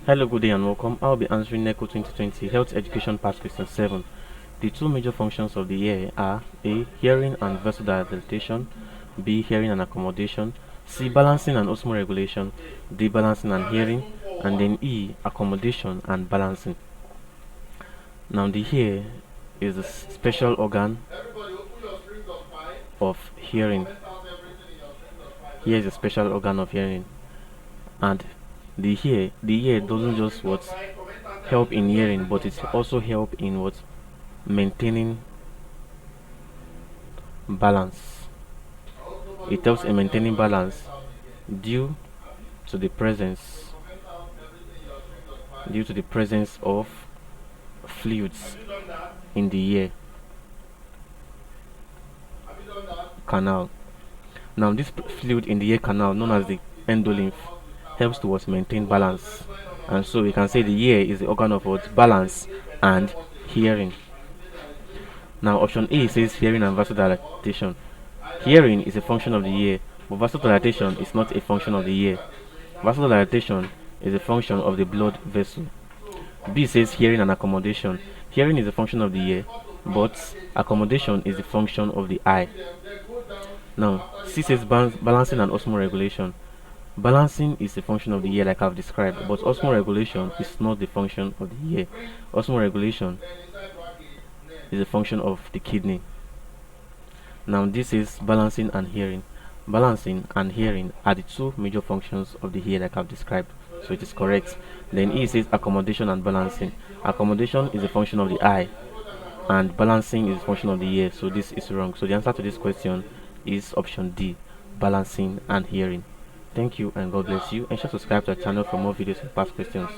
Hello, good day and welcome. I'll be answering NECO 2020 Health Education Past Question 7. The two major functions of the ear are A. Hearing and vasodilation, B. Hearing and accommodation, C. Balancing and osmoregulation, D. Balancing and hearing, and then E. Accommodation and balancing. Now the ear is a special organ of hearing. Here is a special organ of hearing, and the ear doesn't just what help in hearing, but it also help in what maintaining balance. It helps in maintaining balance due to the presence of fluids in the ear canal. Now this fluid in the ear canal, known as the endolymph, helps towards maintain balance, and so we can say the ear is the organ of what balance and hearing. Now option A says hearing and vasodilation. Hearing is a function of the ear, but vasodilation is not a function of the ear. Vasodilation is a function of the blood vessel. B says hearing and accommodation. Hearing is a function of the ear, but accommodation is the function of the eye. Now C says balancing and osmoregulation. Balancing is a function of the ear like I've described, but osmoregulation is not the function of the ear. Osmoregulation is a function of the kidney. Now this is balancing and hearing. Balancing and hearing are the two major functions of the ear like I've described, so it is correct. Then E says accommodation and balancing. Accommodation is a function of the eye, and balancing is a function of the ear, so this is wrong. So the answer to this question is option D, balancing and hearing. Thank you and God bless you, and subscribe to our channel for more videos and past questions.